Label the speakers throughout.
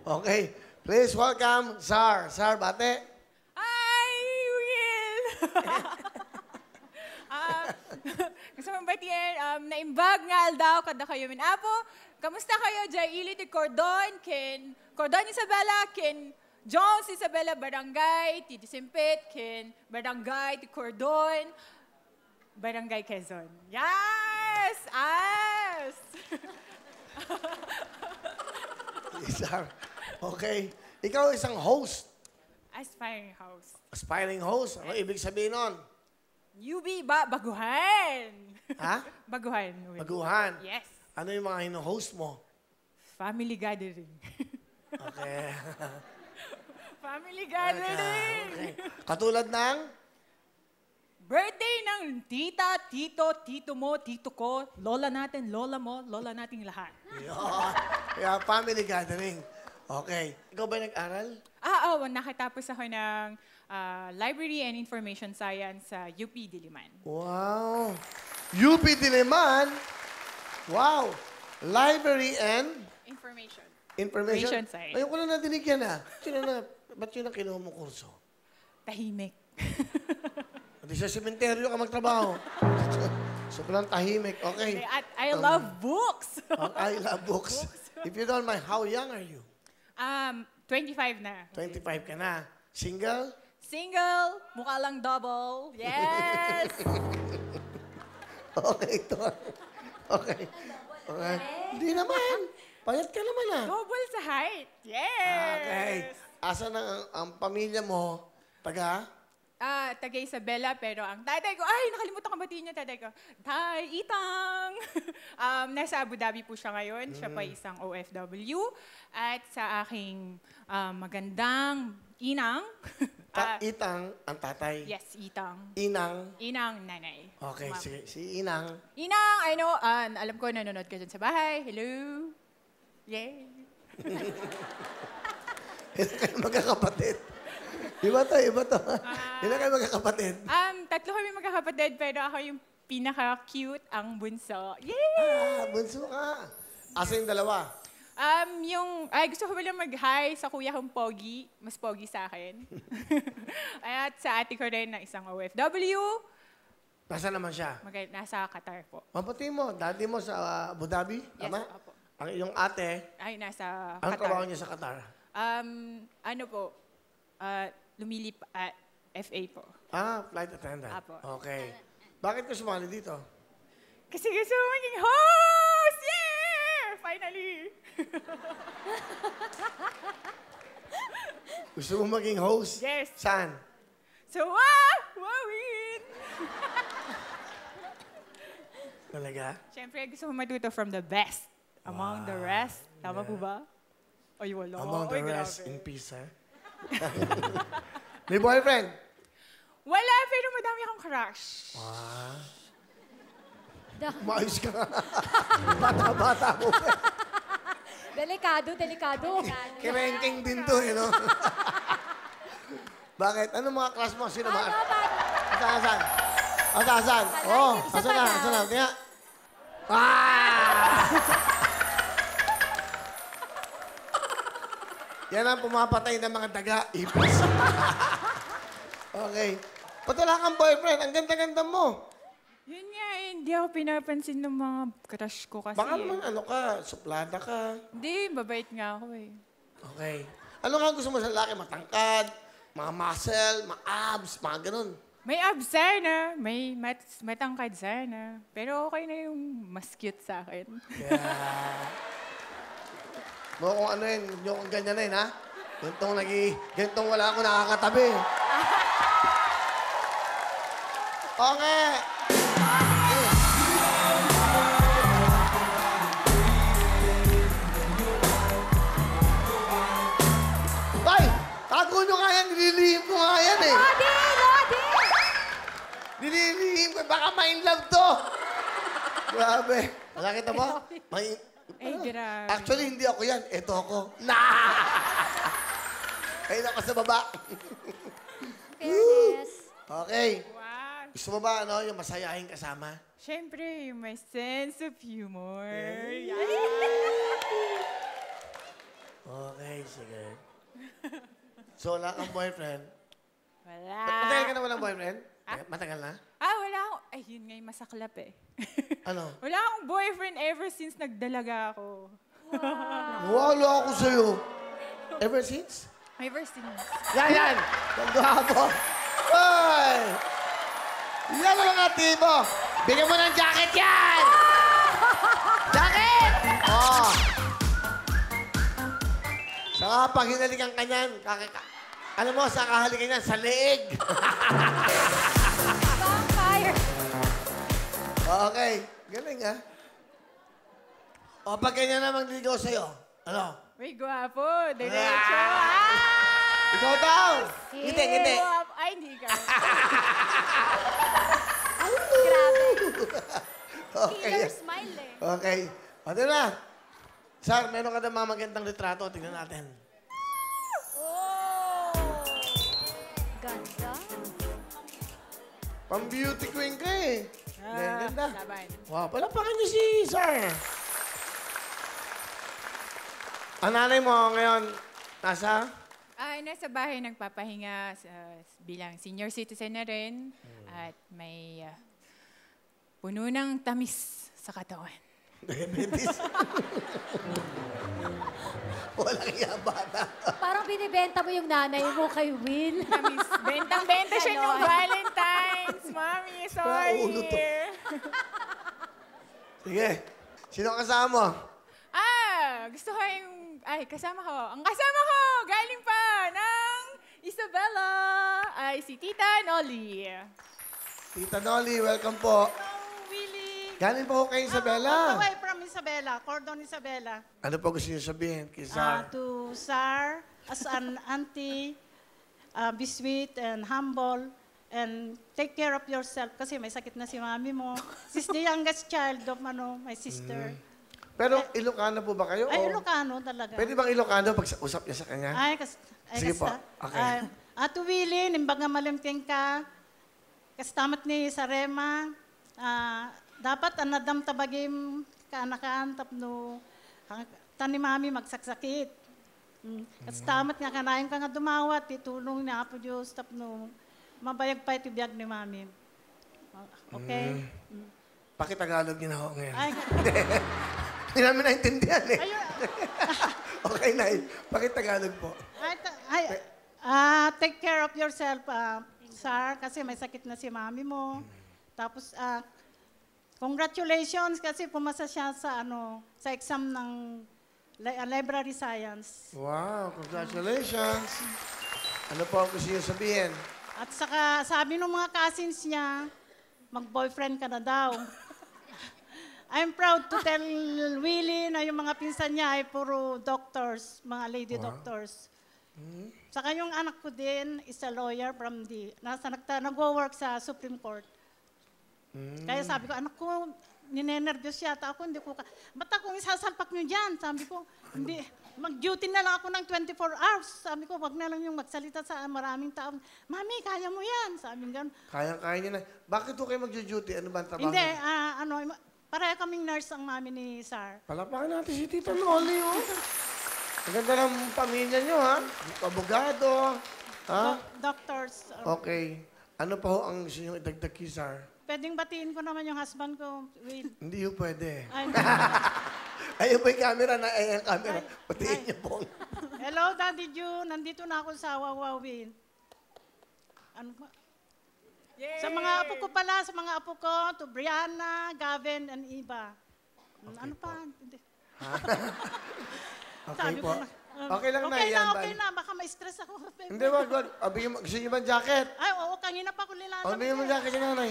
Speaker 1: Okay. Please welcome, Zar. Zar, bate.
Speaker 2: Hi, Will! Gusto mong batiin, naimbag nga aldaw kada kayo min apo. Kamusta kayo, Jaili de Cordon, ken Cordon Isabela, ken Jones Isabela Barangay, Titi Simpit, ken Barangay de Cordon, Barangay Quezon. Yes! Yes!
Speaker 1: Zar. Okay. Ikaw isang host.
Speaker 2: Aspiring house.
Speaker 1: Aspiring host. Ano ibig sabihin nun?
Speaker 2: UB baguhan.
Speaker 1: Ha?
Speaker 2: Baguhan. Will.
Speaker 1: Baguhan.
Speaker 2: Yes.
Speaker 1: Ano yung mga hino-host mo?
Speaker 2: Family gathering.
Speaker 1: Okay.
Speaker 2: Family gathering.
Speaker 1: Okay. Katulad ng?
Speaker 2: Birthday ng tita, tito, tito mo, tito ko, lola natin, lola mo, lola nating lahat.
Speaker 1: Yun. Kaya family gathering. Okay. Ikaw ba nag-aral?
Speaker 2: Oo, nakatapos ako ng Library and Information Science sa UP Diliman.
Speaker 1: Wow. UP Diliman? Wow. Library and
Speaker 2: Information.
Speaker 1: Information
Speaker 2: Science.
Speaker 1: Ayun ko na nadinig yan ba't yun ang kinuha mong kurso?
Speaker 2: Tahimik.
Speaker 1: Hindi sa sementeryo ka magtrabaho. Sobrang tahimik. Okay.
Speaker 2: At I love books.
Speaker 1: I love books. If you don't mind, how young are you?
Speaker 2: 25 na.
Speaker 1: 25 ka na. Single?
Speaker 2: Single, mukha lang double. Yes!
Speaker 1: Okay, ito. Okay. Okay. Hindi naman. Payat ka naman
Speaker 2: Double sa height. Yes!
Speaker 1: Okay. Asan ang pamilya mo? Taga?
Speaker 2: Taga Isabela, pero ang tatay ko, ay, nakalimutan ko batiin niya, tatay ko. Tay, Itang! Nasa Abu Dhabi po siya ngayon. Siya pa isang OFW. At sa aking magandang inang.
Speaker 1: Itang ang tatay?
Speaker 2: Yes, Itang.
Speaker 1: Inang?
Speaker 2: Inang nanay.
Speaker 1: Okay,
Speaker 2: Ma'am.
Speaker 1: sige. Si Inang.
Speaker 2: Inang, I know, alam ko nanonood ka dyan sa bahay. Hello? Yay!
Speaker 1: Ilan kayo magkakapatid? Iba to. Ilan kayo magkakapatid?
Speaker 2: Tatlo kami magkakapatid, pero ako yung pinaka-cute, ang bunso. Yay!
Speaker 1: Bunso ka. Asa yung dalawa?
Speaker 2: Gusto ko lang mag-hi sa kuya kong Pogi. Mas Pogi sa akin. At sa ate ko rin na isang OFW.
Speaker 1: Nasaan naman siya?
Speaker 2: Nasa Qatar po.
Speaker 1: Mabuti mo. Daddy mo sa Abu Dhabi?
Speaker 2: Yes,
Speaker 1: Tama?
Speaker 2: opo.
Speaker 1: Ang iyong ate,
Speaker 2: Ay, nasa
Speaker 1: ang
Speaker 2: Qatar.
Speaker 1: trabaho niya sa Qatar?
Speaker 2: Lumilip at FA po.
Speaker 1: Flight attendant.
Speaker 2: Apo.
Speaker 1: Okay. Bakit ka sumali dito?
Speaker 2: Kasi gusto mo maging host! Yeah! Finally!
Speaker 1: Gusto mo maging host?
Speaker 2: Yes.
Speaker 1: Saan?
Speaker 2: So, wawin!
Speaker 1: Talaga?
Speaker 2: Siyempre, gusto mo matuto from the best. Among the rest. Tama po ba? Ay, wala.
Speaker 1: Among the
Speaker 2: Ay,
Speaker 1: rest,
Speaker 2: grabe.
Speaker 1: in peace, ha? May boyfriend?
Speaker 2: Wala, pero madami akong crush.
Speaker 1: Maayos ka nga. Bata-bata mo.
Speaker 3: Delikado.
Speaker 1: Kirengking din to, no? Bakit? Ano mga crush mo? Sino ba? Asan? Asan? Oh, asan na? Kaya? Yan ang pumapatay ng mga daga. Ipis. Okay. Ba't wala kang boyfriend? Ang ganda-ganda mo.
Speaker 2: Yun nga, hindi ako pinapansin ng mga crush ko kasi.
Speaker 1: Baka naman suplada ka.
Speaker 2: Hindi, mabait nga ako eh.
Speaker 1: Okay. Ano nga gusto mo sa lalaki? Matangkad, mga muscle, mga abs, mga ganun.
Speaker 2: May abs sana, may matangkad sana. Pero okay na yung mas cute sa akin.
Speaker 1: Yeah. Mo kung ano yun, yung ganyan na yun, ha? Gantong wala ako nakakatabi. Okay. Ay! Tago nyo nga yan, nililihim ko nga yan eh.
Speaker 3: Lodi!
Speaker 1: Nililihim ko, baka ma-in love to. Grabe. Nakita mo?
Speaker 2: Ay, grabe.
Speaker 1: Actually, hindi ako yan. Ito ako. Ayun ako sa baba.
Speaker 3: Fairness.
Speaker 1: Okay.
Speaker 2: Wow.
Speaker 1: Gusto mo ba, yung masayahin kasama?
Speaker 2: Siyempre, may sense of humor.
Speaker 1: Okay, sige. So, wala kang boyfriend?
Speaker 2: Wala.
Speaker 1: Matagal ka na walang boyfriend? Matagal na?
Speaker 2: Wala akong, ay, yun nga yung masaklap eh.
Speaker 1: Ano?
Speaker 2: Wala akong boyfriend ever since nagdalaga ako.
Speaker 1: Wala ako sa'yo. Ever since?
Speaker 2: Ever since.
Speaker 1: Yan! Ang gwapo! Hoy! Yan ang mga tipo! Bigyan mo ng jacket yan! Jacket! Oh! Saka pag hinalikan ka niyan, alam mo, saan kahalikan niyan? Sa leeg!
Speaker 3: Vampire.
Speaker 1: Okay. Galing, ha? O, pag ganyan na magligaw sa'yo, ano?
Speaker 2: Uy, gwapo. Diretso. Ah!
Speaker 1: Ikaw daw! Ngiti, ngiti.
Speaker 2: Gwapo. Ay, hindi ka.
Speaker 3: Grabe.
Speaker 1: Okay.
Speaker 3: Killer smile eh.
Speaker 1: Okay. O, di na. Sir, meron ka na mga magandang litrato. Tingnan natin.
Speaker 3: Oh. Ganda.
Speaker 1: Pang-beauty queen ka eh. Ganda.
Speaker 2: Laban.
Speaker 1: Wow, palapakan niyo si Sir. Ang nanay mo ngayon, nasa?
Speaker 2: Nasa bahay nagpapahinga bilang senior citizen na rin. At may puno ng tamis sa katawan.
Speaker 1: Diabetes. Walang yabata.
Speaker 3: Parang binibenta mo yung nanay mo kay Will.
Speaker 2: Tamis. Bentang-benta siya nung Valentine's. Mami, sorry.
Speaker 1: Paulo to. Sige. Sino kasama mo?
Speaker 2: Gusto ko yung... Ay, kasama ko. Ang kasama ko, galing pa ng Isabela, ay si Tita Nolly.
Speaker 1: Tita Nolly, welcome po.
Speaker 4: Willie.
Speaker 1: Galing po kay Isabela.
Speaker 4: Away from Isabela, Cordon Isabela.
Speaker 1: Ano po gusto niyo sabihin kay Sar?
Speaker 4: To Sar, as an auntie, be sweet and humble, and take care of yourself kasi may sakit na si mami mo. She's the youngest child of my sister.
Speaker 1: Pero Ilocano po ba kayo?
Speaker 4: Ay,
Speaker 1: o-
Speaker 4: Ilocano talaga.
Speaker 1: Pwede bang Ilocano pag usap niya sa kanya? Sige po. Okay.
Speaker 4: Ato Willie, nimbag nga malimting ka, kastamat ni Sarema, dapat anadam tabagim kaanakaan tapno tani mami magsaksakit. Kastamat nga kanayon ka nga dumawat, titulong ni Apo Diyos tapno mabayag pa itibiyag ni mami. Okay?
Speaker 1: Pakitagalog niyo na ako ngayon.
Speaker 4: Ay,
Speaker 1: Hindi namin naintindihan eh.
Speaker 4: ayun.
Speaker 1: Okay, Nay. Pakitagalog po.
Speaker 4: Take care of yourself, Sir, kasi may sakit na si mami mo. Tapos, congratulations kasi pumasa siya sa exam ng library science.
Speaker 1: Wow, congratulations. Ano po ang gusto niyo sabihin?
Speaker 4: At saka sabi ng mga cousins niya, mag-boyfriend ka na daw. I'm proud to tell Willie na yung mga pinsan niya ay puro doctors, mga lady doctors. Saka yung anak ko din is a lawyer from nagwo-work sa Supreme Court. Kaya sabi ko, anak ko, ninenervyos yata ako, hindi ko ba't akong isasalpak niyo dyan? Sabi ko, hindi, mag-duty na lang ako ng 24 hours. Sabi ko, wag na lang yung magsalita sa maraming tao. Mami, kaya mo yan. Sabi nga,
Speaker 1: Kaya niyo na. Bakit po kayo mag-duty? Ano ba ang trabaho?
Speaker 4: hindi, pareha kaming nurse ang mami ni Sar.
Speaker 1: Palapakan natin si Tita Nolly, oh. Ang ganda ng pamilya niyo, ha? Abogado, ha?
Speaker 4: Doctors.
Speaker 1: Okay. Ano pa ho ang gusto niyo idagdag kay Sar?
Speaker 4: Pwedeng batiin ko naman yung husband ko. Wait.
Speaker 1: Hindi ho pwede.
Speaker 4: Ay,
Speaker 1: Ayun po yung camera na, ayun yung camera. Patiin niyo po.
Speaker 4: hello, Daddy June. Nandito na ako sa Wawawin. Ano ba?
Speaker 2: Yay!
Speaker 4: Sa mga apo ko pala, sa mga apo ko, to Brianna, Gavin, and Iba. Ano pa? Hindi.
Speaker 1: Okay
Speaker 4: Sabi
Speaker 1: po.
Speaker 4: ko na,
Speaker 1: Okay lang na,
Speaker 4: okay
Speaker 1: yan.
Speaker 4: na, okay na. Baka ma-stress ako.
Speaker 1: Hindi, wag. Gusto niyo ba ang jacket?
Speaker 4: Ay, oo, kanina pa ako nilalam.
Speaker 1: O, bigyan mo ang jacket si nanay.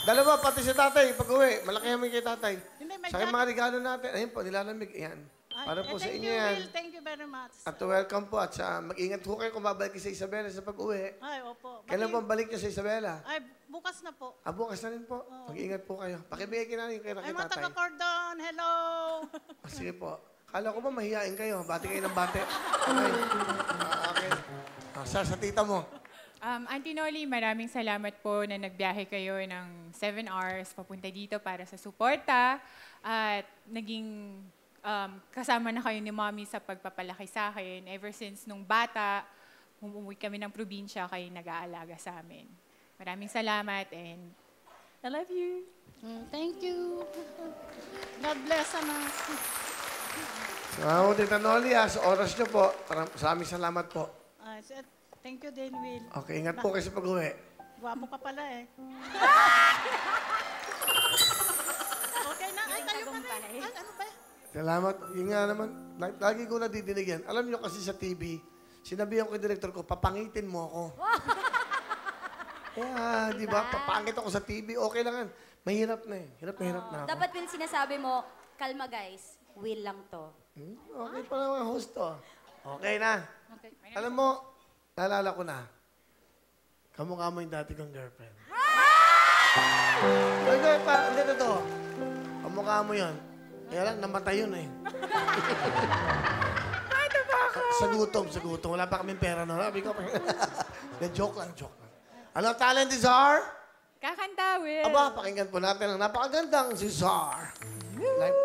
Speaker 1: Dalawa, pati si tatay. Pag-uwi, malaki kami kay tatay.
Speaker 4: Hindi, may
Speaker 1: Sa akin
Speaker 4: jacket.
Speaker 1: mga regalo natin. Ayun po, nilalamig. Ayan. Para po sa
Speaker 4: Thank
Speaker 1: inyo
Speaker 4: you,
Speaker 1: yan.
Speaker 4: Will. Thank you very much.
Speaker 1: At welcome po. At mag-ingat po kayo kung babalik kayo sa Isabela sa pag-uwi.
Speaker 4: Ay, opo.
Speaker 1: Kailan po ang balik niyo sa Isabela?
Speaker 4: Ay, bukas na po.
Speaker 1: Bukas na rin po. Mag-ingat po kayo. Pakibigay kay nanay kay
Speaker 4: Ay,
Speaker 1: kay
Speaker 4: mga
Speaker 1: tatay.
Speaker 4: taga-cordon, hello!
Speaker 1: Sige po. Kala ko ba mahihain kayo? Bati kayo ng bate. Okay. Okay. Sir, sa tita mo.
Speaker 2: Auntie Nolly, maraming salamat po na nagbiyahe kayo ng 7 hours papunta dito para sa suporta. At naging kasama na kayo ni Mommy sa pagpapalaki sa akin. Ever since nung bata, umuwi kami ng probinsya, kayo nag-aalaga sa amin. Maraming salamat and I love you.
Speaker 4: Thank you. God bless, anak.
Speaker 1: Salamat, Tita Noli, sa oras niyo po. Maraming salamat po.
Speaker 4: Thank you din, Will.
Speaker 1: Okay, ingat po kayo sa pag-uwi.
Speaker 4: Gwapo ka pala eh. Okay na. Ay, tayo pa rin. Ay, ano ba?
Speaker 1: Salamat. Yun nga naman, lagi ko nadidinig yan. Alam niyo kasi sa TV, sinabihan ko yung director ko, papangitin mo ako. Kaya, di ba, papangit ako sa TV, okay lang yan. Mahirap na eh. Hirap na ako.
Speaker 5: Dapat Will, sinasabi mo, kalma guys, Will lang to.
Speaker 1: Okay pa naman host to. Okay na.
Speaker 2: Okay.
Speaker 1: Alam mo, naalala ko na, kamukha mo yung dati kong girlfriend. Hindi, hindi totoo. Kamukha mo yun. Kaya lang, namatay yun eh. Sa gutom. Wala pa kaming pera no. Sabi ko, joke lang. Ano talent ni Zar?
Speaker 2: Kakanta, Will.
Speaker 1: Aba, pakinggan po natin ang napakagandang si Zar. Live.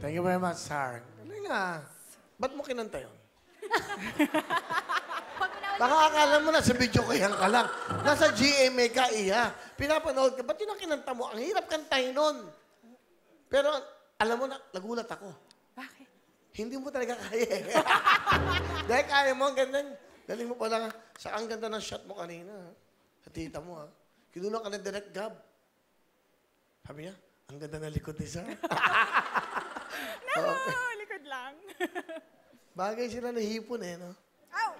Speaker 1: Thank you very much, Zar. Galing nga. Ba't mo kinanta yun? Baka akala mo na sa video kayan ka lang. Nasa GMA ka, iya. Pinapanood ka. Ba't yun ang kinanta mo? Ang hirap kantahin nun. Pero alam mo na, nagulat ako.
Speaker 2: Bakit?
Speaker 1: Hindi mo talaga kaya eh. Dahil kaya mo, ang ganda. Galing mo pala. Sa ang ganda ng shot mo kanina. Sa tita mo, ha. Kinulang ka ng direct gab. Sabi niya, ang ganda ng likod ni Sir.
Speaker 2: No, likod lang.
Speaker 1: Bagay sila na hipon eh, no?
Speaker 2: Ow!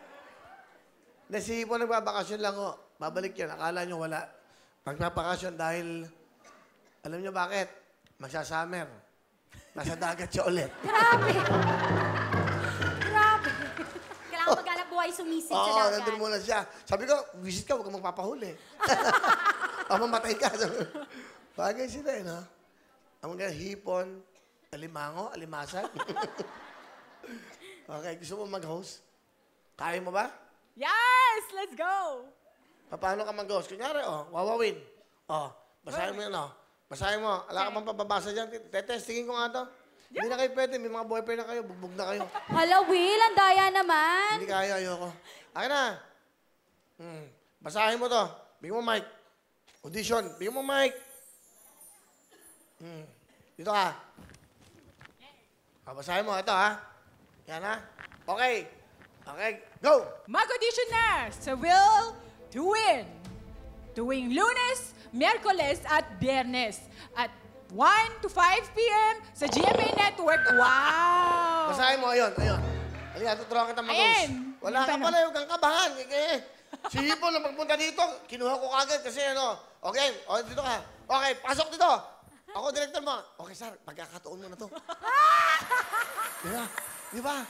Speaker 1: Na si hipon nagbabakasyon lang, oh. Babalik yan. Akala nyo wala. Magpapakasyon dahil, alam nyo bakit? Magsasummer. Nasa dagat siya ulit.
Speaker 5: Grabe! Grabe! Kailangan maghanap buhay sumisig sa
Speaker 1: Oo,
Speaker 5: dagat.
Speaker 1: nandun muna siya. Sabi ko, visit ka, huwag kang magpapahuli. Mamatay ka. Bagay sila eh, no? Ang mga hipon, alimango, alimasan. Okay, gusto mo mag-host? Kaya mo ba?
Speaker 2: Yes! Let's go!
Speaker 1: Paano ka mag-host? Kunyari, wawawin. Basahin mo yun, Basahin mo. Wala ka bang pababasa dyan? Tetestingin ko nga to. Hindi na kayo pwede. May mga boyfriend na kayo. Bugbog na kayo.
Speaker 5: Hala, Will, ang daya naman.
Speaker 1: Hindi kaya, ayoko. Akin na. Basahin mo to. Bigyan mo mic. Audition. Bigyan mo mic. Dito ka. Basahin mo. Ito, ha? Yan, ha? Okay. Okay, go!
Speaker 2: Mag-audition na sa Will to Win. Tuwing Lunes, Miyerkules at Biyernes at 1 to 5 p.m. sa GMA Network. Wow!
Speaker 1: Basahin mo, ayun. Halika, tuturuan kita mag-host.
Speaker 2: Ayan.
Speaker 1: Wala ka pala, huwag kang kabahan. Si Hipon na pagpunta dito, kinuha ko kagad kasi Okay, dito ka. Okay, pasok dito. Ako, director mo. Okay, sir, pagkakataon mo na to. Di ba?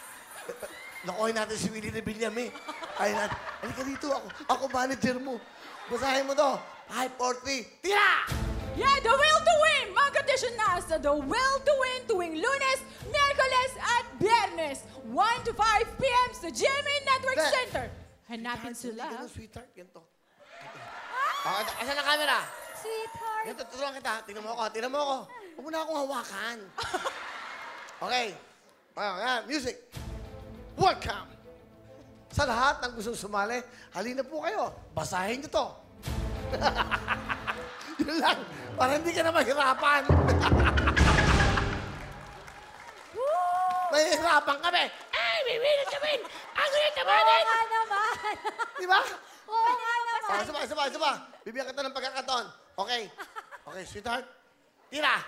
Speaker 1: Nakuhin natin si Willie Rebelliam eh. Halika dito, ako manager mo. Basahin mo to. 5, 4, 3, tira!
Speaker 2: Yeah, The Will to Win! Mag-audition na sa The Will to Win tuwing Lunes, Miyerkules at Biyernes. 1 to 5 p.m. sa GMA Network
Speaker 1: Dad.
Speaker 2: Center. Hanapin sila.
Speaker 1: Ganun, sweetheart, ganito. Asan ang camera?
Speaker 5: Sweetheart.
Speaker 1: Ganito, tuturuan kita. Tingnan mo ako. Huwag mo na akong hawakan. Okay. Ayan, music. Welcome! Sa lahat ng gustong sumali, halina po kayo. Basahin niyo to. Yun lang. Para hindi ka na mahirapan. Mahirapan kami. Ay, may win! Ang ulit naman!
Speaker 3: Oo nga naman.
Speaker 1: Di ba?
Speaker 3: Oo nga naman.
Speaker 1: Isa pa. Bibigyan kita ng pagkakataon. Okay, sweetheart. Tira!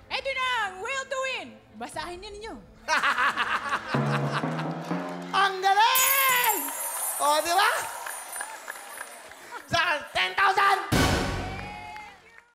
Speaker 2: Ito na ang Will to Win. Basahin niyo ninyo.
Speaker 1: Ang galing! Di ba?